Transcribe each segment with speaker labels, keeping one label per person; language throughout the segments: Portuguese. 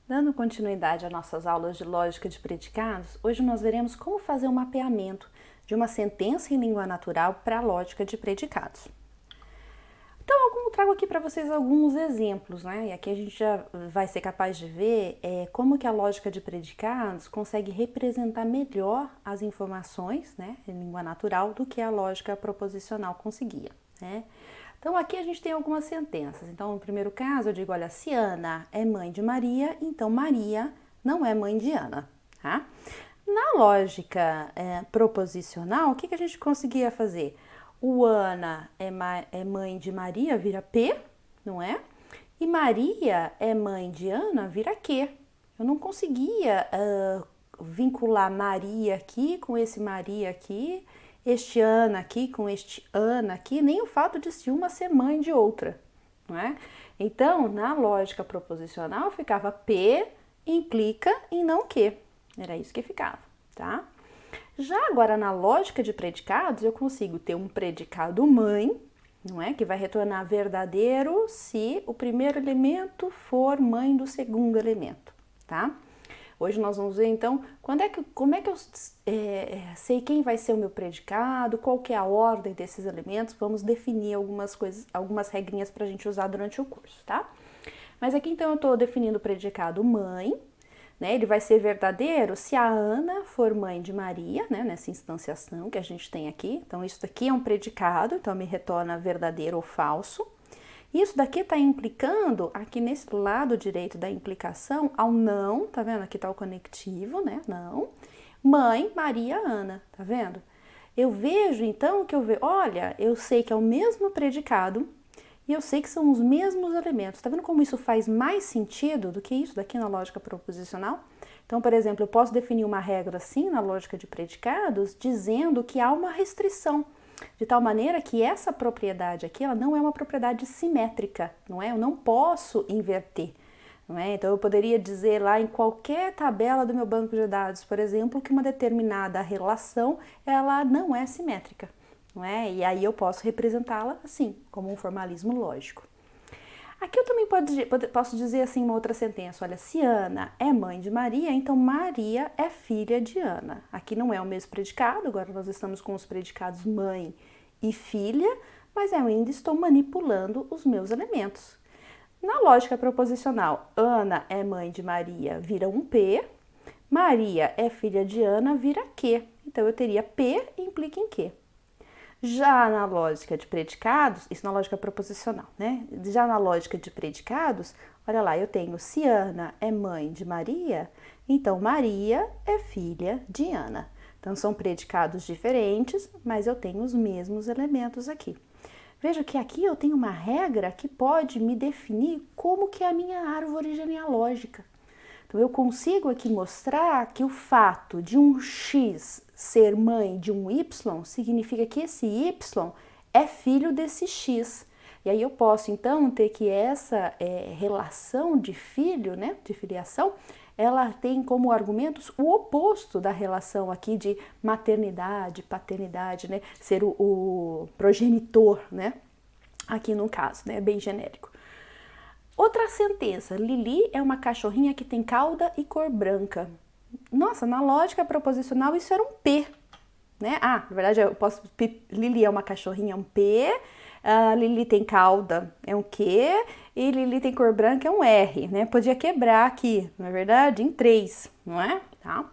Speaker 1: Dando continuidade às nossas aulas de lógica de predicados, hoje nós veremos como fazer um mapeamento de uma sentença em língua natural para a lógica de predicados. Então, eu trago aqui para vocês alguns exemplos, né? E aqui a gente já vai ser capaz de ver como que a lógica de predicados consegue representar melhor as informações, né, em língua natural do que a lógica proposicional conseguia, né? Então, aqui a gente tem algumas sentenças. Então, no primeiro caso, eu digo, olha, se Ana é mãe de Maria, então Maria não é mãe de Ana, tá? Na lógica proposicional, o que a gente conseguia fazer? O Ana é mãe de Maria, vira P, não é? E Maria é mãe de Ana, vira Q. Eu não conseguia vincular Maria aqui com esse Maria aqui, este Ana aqui com este Ana aqui, nem o fato de se uma ser mãe de outra, não é? Então, na lógica proposicional, ficava P implica em não Q. Era isso que ficava, tá? Já agora, na lógica de predicados, eu consigo ter um predicado mãe, não é? Que vai retornar verdadeiro se o primeiro elemento for mãe do segundo elemento, tá? Hoje nós vamos ver, então, como é que eu sei quem vai ser o meu predicado, qual que é a ordem desses elementos, vamos definir algumas coisas, algumas regrinhas para a gente usar durante o curso, tá? Mas aqui, então, eu estou definindo o predicado mãe, né? Ele vai ser verdadeiro se a Ana for mãe de Maria, né? Nessa instanciação que a gente tem aqui. Então, isso daqui é um predicado, então me retorna verdadeiro ou falso. Isso daqui está implicando, aqui nesse lado direito da implicação, ao não, tá vendo? Aqui está o conectivo, né? Não. Mãe, Maria, Ana, tá vendo? Eu vejo, então, olha, eu sei que é o mesmo predicado e eu sei que são os mesmos elementos. Tá vendo como isso faz mais sentido do que isso daqui na lógica proposicional? Então, por exemplo, eu posso definir uma regra assim na lógica de predicados, dizendo que há uma restrição, de tal maneira que essa propriedade aqui, ela não é uma propriedade simétrica, não é? Eu não posso inverter, não é? Então, eu poderia dizer lá em qualquer tabela do meu banco de dados, por exemplo, que uma determinada relação, ela não é simétrica, não é? E aí eu posso representá-la assim, como um formalismo lógico. Aqui eu também posso dizer assim uma outra sentença, olha, se Ana é mãe de Maria, então Maria é filha de Ana. Aqui não é o mesmo predicado, agora nós estamos com os predicados mãe e filha, mas eu ainda estou manipulando os meus elementos. Na lógica proposicional, Ana é mãe de Maria, vira um P, Maria é filha de Ana, vira Q. Então eu teria P implica em Q. Já na lógica de predicados, isso na lógica proposicional, né? Já na lógica de predicados, olha lá, eu tenho se Ana é mãe de Maria, então Maria é filha de Ana. Então são predicados diferentes, mas eu tenho os mesmos elementos aqui. Veja que aqui eu tenho uma regra que pode me definir como que é a minha árvore genealógica. Então, eu consigo aqui mostrar que o fato de um X ser mãe de um Y significa que esse Y é filho desse X. E aí eu posso, então, ter que essa relação de filho, né, de filiação, ela tem como argumentos o oposto da relação aqui de maternidade, paternidade, né, ser o progenitor, né, aqui no caso, né, bem genérico. Outra sentença, Lili é uma cachorrinha que tem cauda e cor branca. Nossa, na lógica proposicional isso era um P, né? Ah, na verdade eu posso, Lili é uma cachorrinha, é um P, Lili tem cauda, é um Q, e Lili tem cor branca, é um R, né? Podia quebrar aqui, na verdade, em 3, não é? Tá?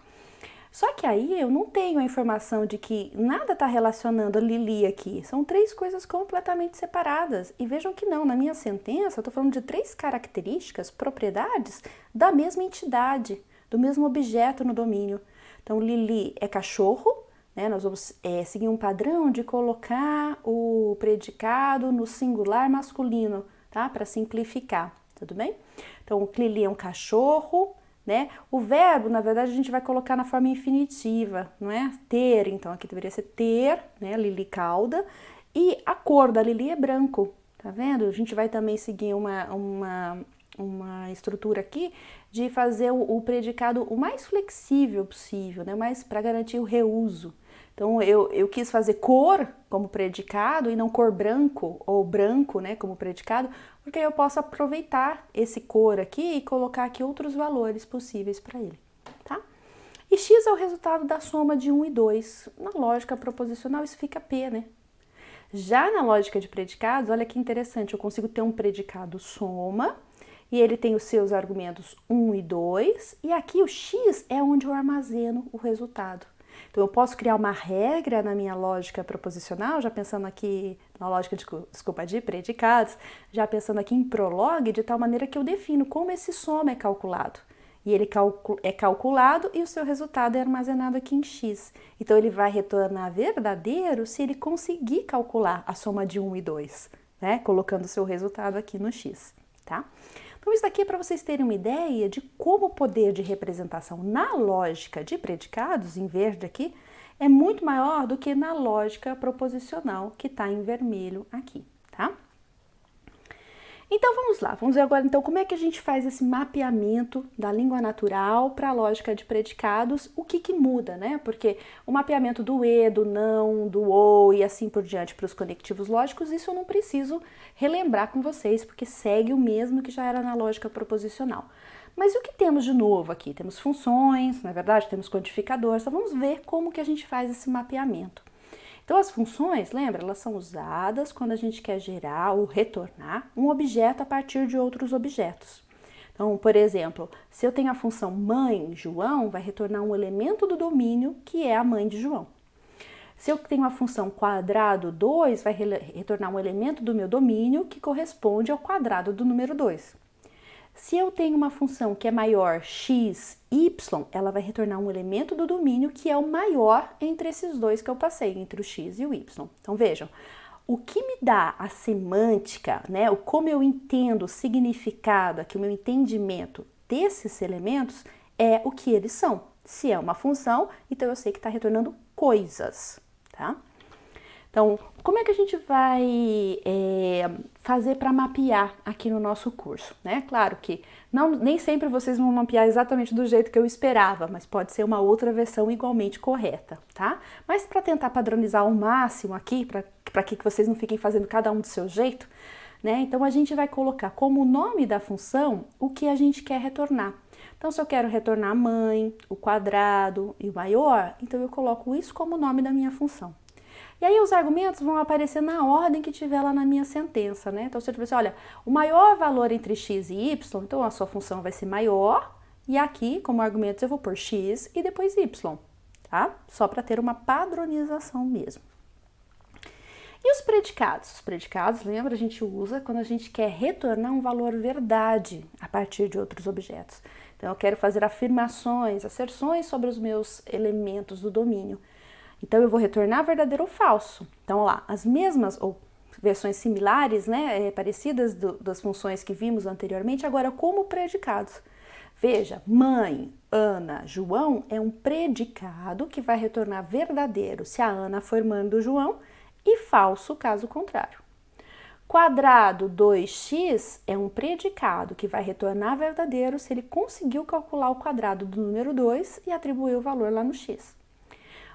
Speaker 1: Só que aí eu não tenho a informação de que nada está relacionando a Lili aqui. São 3 coisas completamente separadas. E vejam que não, na minha sentença eu estou falando de 3 características, propriedades da mesma entidade, do mesmo objeto no domínio. Então Lili é cachorro, né? Nós vamos seguir um padrão de colocar o predicado no singular masculino, tá? Para simplificar, tudo bem? Então Lili é um cachorro, né? O verbo, na verdade, a gente vai colocar na forma infinitiva, não é? Ter, então aqui deveria ser ter, né? Lili cauda. E a cor da Lili é branco, tá vendo? A gente vai também seguir uma estrutura aqui de fazer o predicado o mais flexível possível, né? Mas para garantir o reuso. Então, eu quis fazer cor como predicado e não cor branco ou branco, né, como predicado, porque eu posso aproveitar esse cor aqui e colocar aqui outros valores possíveis para ele, tá? E x é o resultado da soma de 1 e 2. Na lógica proposicional, isso fica P, né? Já na lógica de predicados, olha que interessante, eu consigo ter um predicado soma, e ele tem os seus argumentos 1 e 2, e aqui o x é onde eu armazeno o resultado. Então, eu posso criar uma regra na minha lógica proposicional, já pensando aqui na lógica de predicados, já pensando aqui em Prolog, de tal maneira que eu defino como esse soma é calculado. E ele é calculado e o seu resultado é armazenado aqui em x. Então, ele vai retornar verdadeiro se ele conseguir calcular a soma de 1 e 2, né? Colocando o seu resultado aqui no x, tá? Então, isso daqui é para vocês terem uma ideia de como o poder de representação na lógica de predicados, em verde aqui, é muito maior do que na lógica proposicional, que está em vermelho aqui, tá? Então, vamos lá. Vamos ver agora, então, como é que a gente faz esse mapeamento da língua natural para a lógica de predicados, o que muda, né? Porque o mapeamento do e, do não, do ou e assim por diante para os conectivos lógicos, isso eu não preciso relembrar com vocês, porque segue o mesmo que já era na lógica proposicional. Mas o que temos de novo aqui? Temos funções, na verdade, temos quantificadores, então vamos ver como que a gente faz esse mapeamento. Então, as funções, lembra, elas são usadas quando a gente quer gerar ou retornar um objeto a partir de outros objetos. Então, por exemplo, se eu tenho a função mãe João, vai retornar um elemento do domínio que é a mãe de João. Se eu tenho a função quadrado 2, vai retornar um elemento do meu domínio que corresponde ao quadrado do número 2. Se eu tenho uma função que é maior x, y, ela vai retornar um elemento do domínio que é o maior entre esses dois que eu passei, entre o x e o y. Então, vejam, o que me dá a semântica, né, o como eu entendo o significado, aqui o meu entendimento desses elementos é o que eles são. Se é uma função, então eu sei que está retornando coisas, tá? Então, como é que a gente vai fazer para mapear aqui no nosso curso, né? Claro que nem sempre vocês vão mapear exatamente do jeito que eu esperava, mas pode ser uma outra versão igualmente correta, tá? Mas para tentar padronizar ao máximo aqui, para que vocês não fiquem fazendo cada um do seu jeito, né? Então, a gente vai colocar como nome da função o que a gente quer retornar. Então, se eu quero retornar a mãe, o quadrado e o maior, então eu coloco isso como nome da minha função. E aí os argumentos vão aparecer na ordem que tiver lá na minha sentença, né? Então, se eu tiver assim, olha, o maior valor entre x e y, então a sua função vai ser maior, e aqui, como argumentos, eu vou pôr x e depois y, tá? Só para ter uma padronização mesmo. E os predicados? Os predicados, lembra, a gente usa quando a gente quer retornar um valor verdade a partir de outros objetos. Então, eu quero fazer afirmações, asserções sobre os meus elementos do domínio. Então, eu vou retornar verdadeiro ou falso. Então, lá, as mesmas ou versões similares, né, parecidas das funções que vimos anteriormente, agora como predicados. Veja, mãe, Ana, João é um predicado que vai retornar verdadeiro se a Ana for mãe do João e falso caso contrário. Quadrado 2x é um predicado que vai retornar verdadeiro se ele conseguiu calcular o quadrado do número 2 e atribuir o valor lá no x.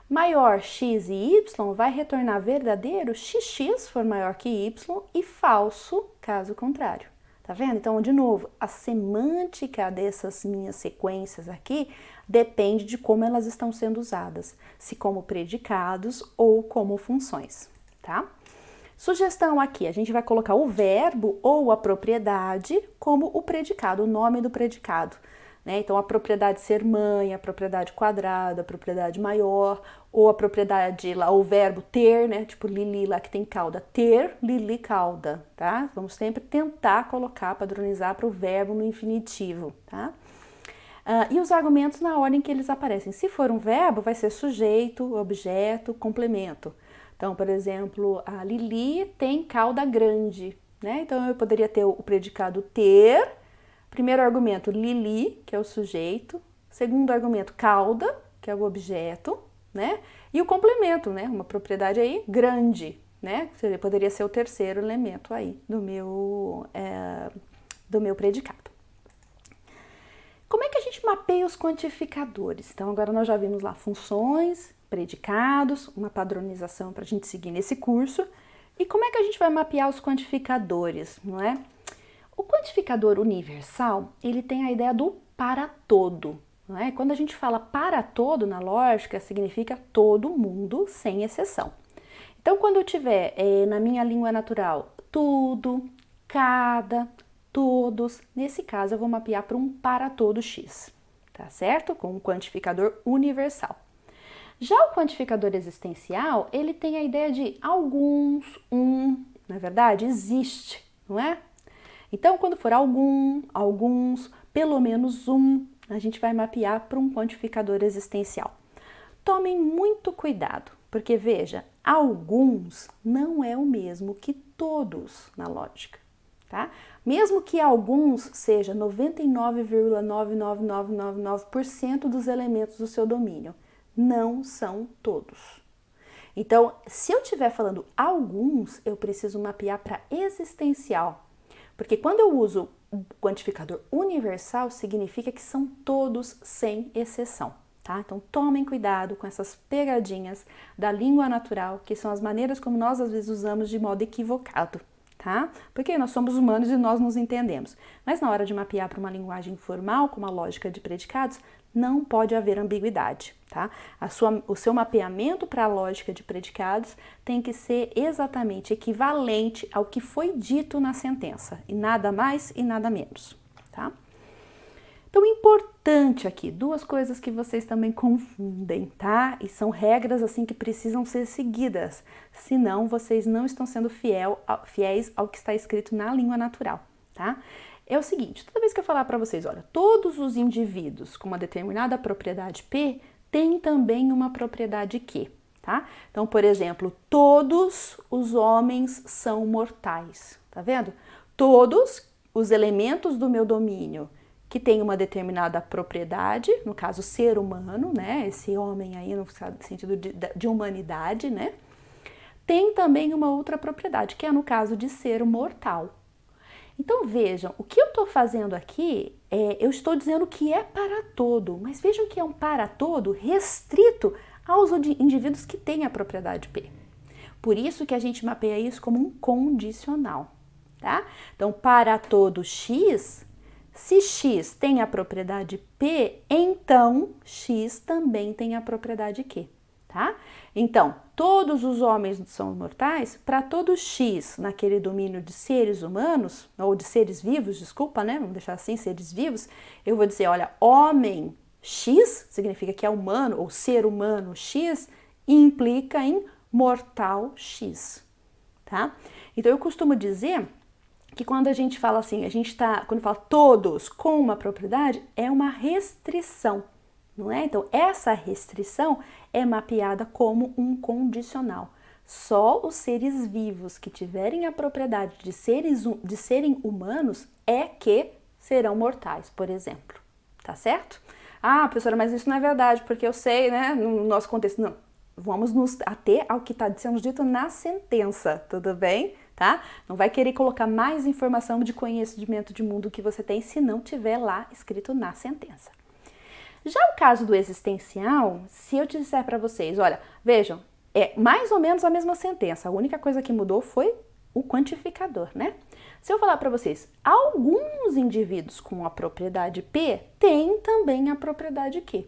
Speaker 1: Maior x e y vai retornar verdadeiro se x for maior que y e falso caso contrário. Tá vendo? Então, de novo, a semântica dessas minhas sequências aqui depende de como elas estão sendo usadas, se como predicados ou como funções, tá? Sugestão aqui, a gente vai colocar o verbo ou a propriedade como o predicado, o nome do predicado. Né? Então, a propriedade ser mãe, a propriedade quadrado, a propriedade maior, ou a propriedade lá, o verbo ter, né? Tipo Lili lá que tem cauda, ter Lili cauda, tá? Vamos sempre tentar colocar, padronizar para o verbo no infinitivo, tá? E os argumentos na ordem que eles aparecem. Se for um verbo, vai ser sujeito, objeto, complemento. Então, por exemplo, a Lili tem cauda grande, né? Então, eu poderia ter o predicado ter. Primeiro argumento, Lili, que é o sujeito. Segundo argumento, cauda, que é o objeto, né? E o complemento, né? Uma propriedade aí grande, né? Poderia ser o terceiro elemento aí do meu predicado. Como é que a gente mapeia os quantificadores? Então, agora nós já vimos lá funções, predicados, uma padronização para a gente seguir nesse curso. E como é que a gente vai mapear os quantificadores, não é? O quantificador universal, ele tem a ideia do para todo, não é? Quando a gente fala para todo na lógica, significa todo mundo, sem exceção. Então, quando eu tiver na minha língua natural tudo, cada, todos, nesse caso eu vou mapear para um para todo X, tá certo? Com um quantificador universal. Já o quantificador existencial, ele tem a ideia de alguns, na verdade, existe, não é? Então, quando for alguns, pelo menos um, a gente vai mapear para um quantificador existencial. Tomem muito cuidado, porque veja, alguns não é o mesmo que todos na lógica, tá? Mesmo que alguns seja 99,99999% dos elementos do seu domínio, não são todos. Então, se eu estiver falando alguns, eu preciso mapear para existencial, porque quando eu uso o quantificador universal, significa que são todos sem exceção. Tá? Então, tomem cuidado com essas pegadinhas da língua natural, que são as maneiras como nós às vezes usamos de modo equivocado, tá? Porque nós somos humanos e nós nos entendemos. Mas na hora de mapear para uma linguagem formal, com uma lógica de predicados, não pode haver ambiguidade, tá? O seu mapeamento para a lógica de predicados tem que ser exatamente equivalente ao que foi dito na sentença, e nada mais e nada menos, tá? Então, importante aqui, duas coisas que vocês também confundem, tá? E são regras assim que precisam ser seguidas, senão vocês não estão sendo fiéis ao que está escrito na língua natural, tá? É o seguinte, toda vez que eu falar para vocês, olha, todos os indivíduos com uma determinada propriedade P têm também uma propriedade Q, tá? Então, por exemplo, todos os homens são mortais, tá vendo? Todos os elementos do meu domínio que tem uma determinada propriedade, no caso ser humano, né? Esse homem aí no sentido de humanidade, né? Tem também uma outra propriedade, que é no caso de ser mortal. Então vejam, o que eu estou fazendo aqui, eu estou dizendo que é para todo, mas vejam que é um para todo restrito aos indivíduos que têm a propriedade P. Por isso que a gente mapeia isso como um condicional, tá? Então, para todo X, se X tem a propriedade P, então X também tem a propriedade Q, tá? Então, todos os homens são mortais, para todo X naquele domínio de seres humanos, ou de seres vivos, desculpa, né? Vamos deixar assim, seres vivos, eu vou dizer, olha, homem X, significa que é humano, ou ser humano X, implica em mortal X, tá? Então, eu costumo dizer que quando a gente fala assim, quando fala todos com uma propriedade, é uma restrição, não é? Então, essa restrição é mapeada como um condicional. Só os seres vivos que tiverem a propriedade de serem humanos é que serão mortais, por exemplo. Tá certo? Ah, professora, mas isso não é verdade, porque eu sei, né, no nosso contexto. Não, vamos nos ater ao que está sendo dito na sentença, tudo bem? Tá? Não vai querer colocar mais informação de conhecimento de mundo que você tem se não tiver lá escrito na sentença. Já o caso do existencial, se eu disser para vocês, olha, vejam, é mais ou menos a mesma sentença, a única coisa que mudou foi o quantificador, né? Se eu falar para vocês, alguns indivíduos com a propriedade P têm também a propriedade Q,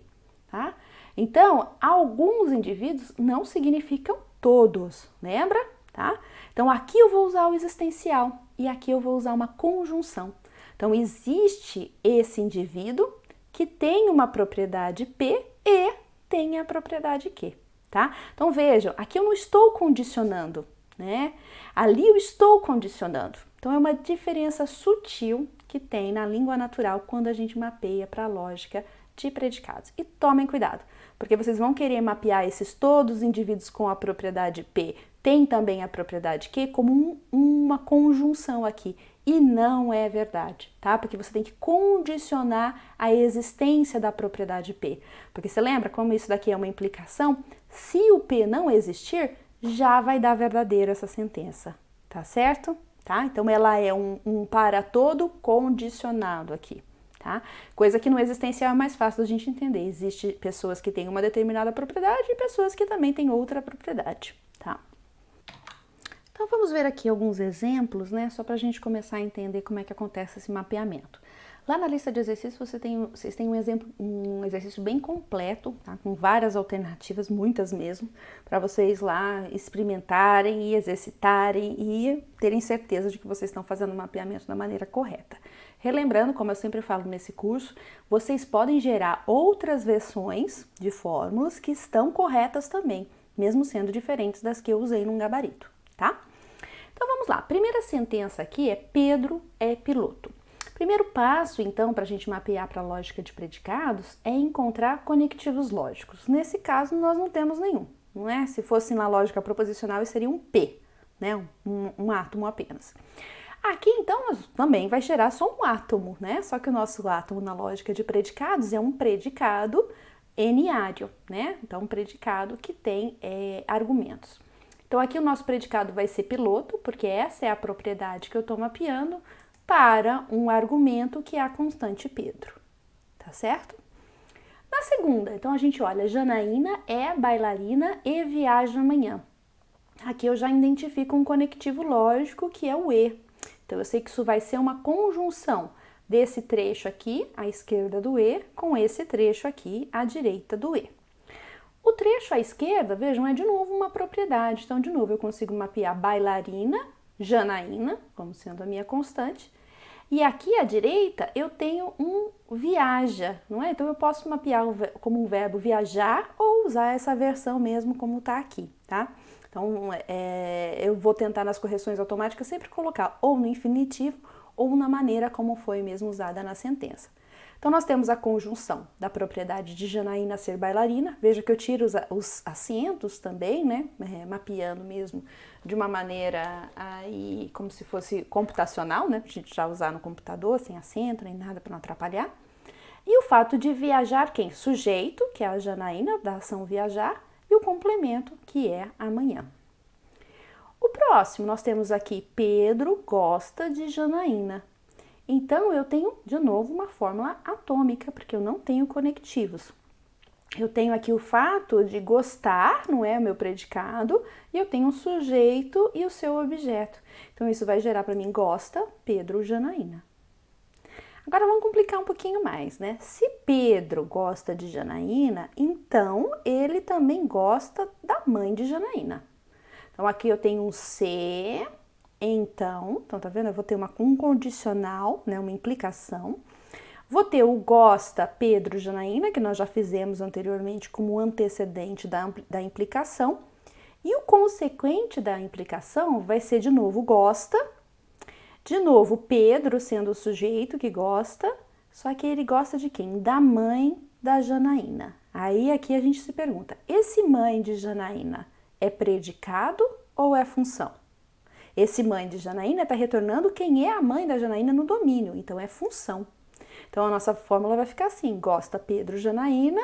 Speaker 1: tá? Então, alguns indivíduos não significam todos, lembra? Tá? Então, aqui eu vou usar o existencial e aqui eu vou usar uma conjunção. Então, existe esse indivíduo que tem uma propriedade P e tem a propriedade Q, tá? Então, vejam, aqui eu não estou condicionando, né? Ali eu estou condicionando. Então, é uma diferença sutil que tem na língua natural quando a gente mapeia para a lógica de predicados. E tomem cuidado, porque vocês vão querer mapear esses todos os indivíduos com a propriedade P, tem também a propriedade Q como uma conjunção aqui. E não é verdade, tá? Porque você tem que condicionar a existência da propriedade P. Porque você lembra como isso daqui é uma implicação? Se o P não existir, já vai dar verdadeiro essa sentença, tá certo? Tá? Então, ela é um para todo condicionado aqui, tá? Coisa que no existencial é mais fácil da gente entender. Existem pessoas que têm uma determinada propriedade e pessoas que também têm outra propriedade, tá? Então vamos ver aqui alguns exemplos, né, só para a gente começar a entender como é que acontece esse mapeamento. Lá na lista de exercícios vocês têm um exercício bem completo, tá? Com várias alternativas, muitas mesmo, para vocês lá experimentarem e exercitarem e terem certeza de que vocês estão fazendo o mapeamento da maneira correta. Relembrando, como eu sempre falo nesse curso, vocês podem gerar outras versões de fórmulas que estão corretas também, mesmo sendo diferentes das que eu usei num gabarito, tá? Então vamos lá, a primeira sentença aqui é Pedro é piloto. Primeiro passo, então, para a gente mapear para a lógica de predicados é encontrar conectivos lógicos. Nesse caso, nós não temos nenhum, não é? Se fosse na lógica proposicional, seria um P, né? Um átomo apenas. Aqui, então, também vai gerar só um átomo, né? Só que o nosso átomo na lógica de predicados é um predicado eniário, né? Então, um predicado que tem argumentos. Então, aqui o nosso predicado vai ser piloto, porque essa é a propriedade que eu estou mapeando, para um argumento que é a constante Pedro, tá certo? Na segunda, então a gente olha, Janaína é bailarina e viaja amanhã. Aqui eu já identifico um conectivo lógico que é o E. Então eu sei que isso vai ser uma conjunção desse trecho aqui, à esquerda do E, com esse trecho aqui, à direita do E. O trecho à esquerda, vejam, é de novo uma propriedade. Então, de novo, eu consigo mapear bailarina, Janaína, como sendo a minha constante. E aqui à direita eu tenho um viaja, não é? Então eu posso mapear como um verbo viajar ou usar essa versão mesmo como tá aqui, tá? Então eu vou tentar nas correções automáticas sempre colocar ou no infinitivo ou na maneira como foi mesmo usada na sentença. Então nós temos a conjunção da propriedade de Janaína ser bailarina. Veja que eu tiro os acentos também, né? Mapeando mesmo de uma maneira aí como se fosse computacional, né? A gente já usar no computador, sem acento, nem nada para não atrapalhar. E o fato de viajar, quem? Sujeito, que é a Janaína, da ação viajar, e o complemento, que é amanhã. O próximo, nós temos aqui Pedro gosta de Janaína. Então, eu tenho, de novo, uma fórmula atômica, porque eu não tenho conectivos. Eu tenho aqui o fato de gostar, não é o meu predicado, e eu tenho um sujeito e o seu objeto. Então, isso vai gerar para mim gosta, Pedro, Janaína. Agora, vamos complicar um pouquinho mais, né? Se Pedro gosta de Janaína, então ele também gosta da mãe de Janaína. Então, aqui eu tenho um se... Então, tá vendo? Eu vou ter um condicional, né, uma implicação. Vou ter o gosta Pedro Janaína, que nós já fizemos anteriormente como antecedente da implicação. E o consequente da implicação vai ser, de novo, gosta. De novo, Pedro sendo o sujeito que gosta, só que ele gosta de quem? Da mãe da Janaína. Aí, aqui a gente se pergunta, esse mãe de Janaína é predicado ou é função? Esse mãe de Janaína está retornando quem é a mãe da Janaína no domínio, então é função. Então a nossa fórmula vai ficar assim, gosta Pedro Janaína,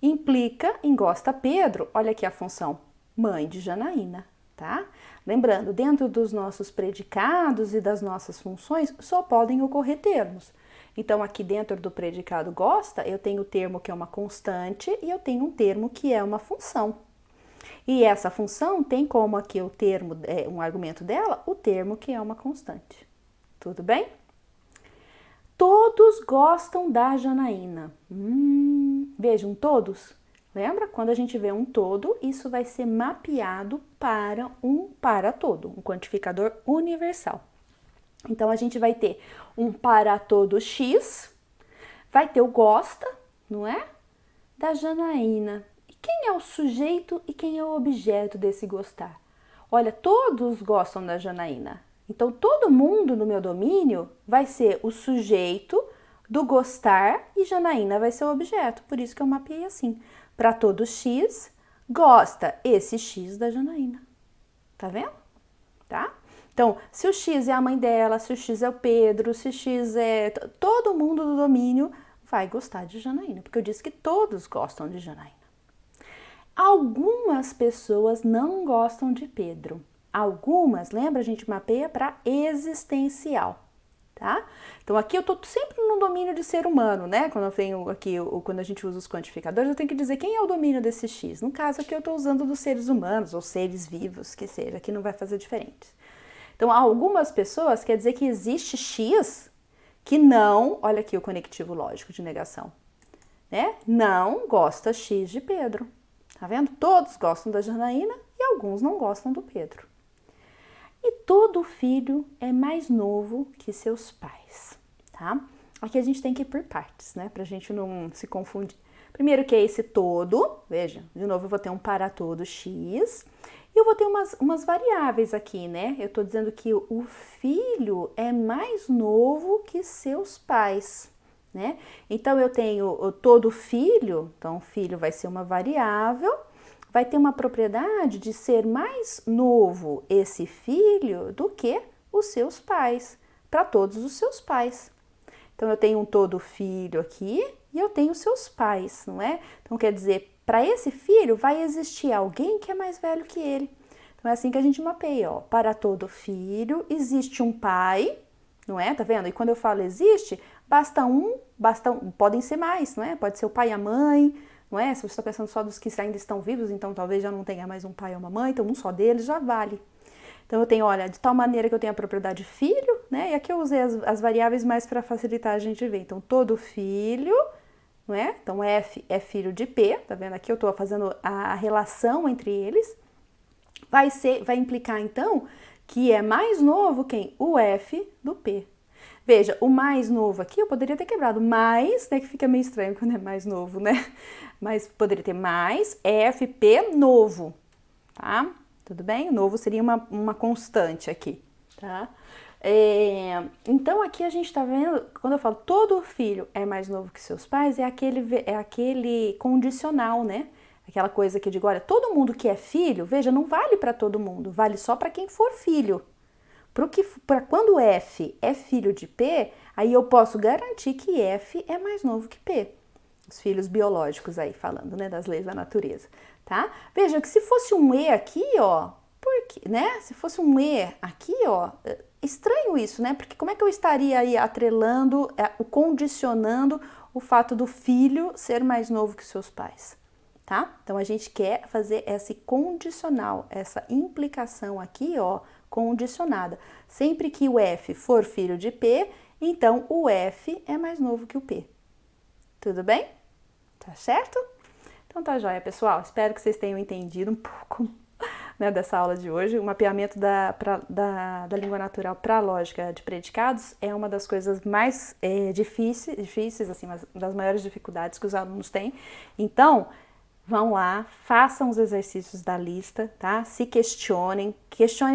Speaker 1: implica em gosta Pedro, olha aqui a função, mãe de Janaína, tá? Lembrando, dentro dos nossos predicados e das nossas funções, só podem ocorrer termos. Então aqui dentro do predicado gosta, eu tenho o termo que é uma constante e eu tenho um termo que é uma função. E essa função tem como aqui o termo, um argumento dela, o termo que é uma constante. Tudo bem? Todos gostam da Janaína. Vejam, todos. Lembra? Quando a gente vê um todo, isso vai ser mapeado para um para todo, um quantificador universal. Então, a gente vai ter um para todo X, vai ter o gosta, não é? Da Janaína. Quem é o sujeito e quem é o objeto desse gostar? Olha, todos gostam da Janaína. Então, todo mundo no meu domínio vai ser o sujeito do gostar e Janaína vai ser o objeto. Por isso que eu mapeei assim. Para todo X, gosta esse X da Janaína. Tá vendo? Tá? Então, se o X é a mãe dela, se o X é o Pedro, se o X é... Todo mundo do domínio vai gostar de Janaína, porque eu disse que todos gostam de Janaína. Algumas pessoas não gostam de Pedro. Algumas, lembra, a gente mapeia para existencial, tá? Então aqui eu tô sempre no domínio de ser humano, né? Quando eu tenho aqui, quando a gente usa os quantificadores, eu tenho que dizer quem é o domínio desse x. No caso aqui eu tô usando dos seres humanos ou seres vivos, que seja, aqui não vai fazer diferente. Então algumas pessoas quer dizer que existe x que não, olha aqui o conectivo lógico de negação, né? Não gosta x de Pedro. Tá vendo? Todos gostam da Janaína e alguns não gostam do Pedro. E todo filho é mais novo que seus pais, tá? Aqui a gente tem que ir por partes, né? Pra gente não se confundir. Primeiro que é esse todo, veja, de novo eu vou ter um para todo x. E eu vou ter umas variáveis aqui, né? Eu tô dizendo que o filho é mais novo que seus pais, né? Então eu tenho o todo filho, então filho vai ser uma variável, vai ter uma propriedade de ser mais novo esse filho do que os seus pais, para todos os seus pais. Então eu tenho um todo filho aqui e eu tenho seus pais, não é? Então quer dizer, para esse filho vai existir alguém que é mais velho que ele. Então é assim que a gente mapeia, ó. Para todo filho existe um pai, não é? Tá vendo? E quando eu falo existe, podem ser mais, não é? Pode ser o pai e a mãe, não é? Se você está pensando só dos que ainda estão vivos, então talvez já não tenha mais um pai ou uma mãe, então um só deles já vale. Então eu tenho, olha, de tal maneira que eu tenho a propriedade filho, né? E aqui eu usei as variáveis mais para facilitar a gente ver. Então todo filho, não é? Então F é filho de P, tá vendo? Aqui eu estou fazendo a relação entre eles. Vai implicar então que é mais novo quem? O F do P. Veja, o mais novo aqui eu poderia ter quebrado mais, né, que fica meio estranho quando é mais novo, né? Mas poderia ter mais FP novo, tá? Tudo bem? Novo seria uma constante aqui, tá? Então aqui a gente tá vendo, quando eu falo todo filho é mais novo que seus pais, é aquele condicional, né? Aquela coisa que eu digo, olha, todo mundo que é filho, veja, não vale para todo mundo, vale só para quem for filho. Para quando F é filho de P, aí eu posso garantir que F é mais novo que P. Os filhos biológicos aí, falando, né, das leis da natureza, tá? Veja que se fosse um E aqui, ó, porque, né? Se fosse um E aqui, ó, estranho isso, né? Porque como é que eu estaria aí atrelando, condicionando o fato do filho ser mais novo que seus pais? Tá? Então a gente quer fazer esse condicional, essa implicação aqui, ó, condicionada. Sempre que o F for filho de P, então o F é mais novo que o P. Tudo bem? Tá certo? Então tá joia, pessoal. Espero que vocês tenham entendido um pouco, né, dessa aula de hoje. O mapeamento da língua natural para a lógica de predicados é uma das coisas mais difíceis, assim, uma das maiores dificuldades que os alunos têm. Então, vão lá, façam os exercícios da lista, tá? Se questionem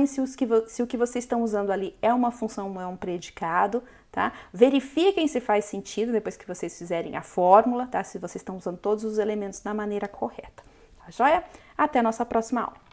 Speaker 1: se o que vocês estão usando ali é uma função ou é um predicado, tá? Verifiquem se faz sentido depois que vocês fizerem a fórmula, tá? Se vocês estão usando todos os elementos da maneira correta, tá joia? Até a nossa próxima aula.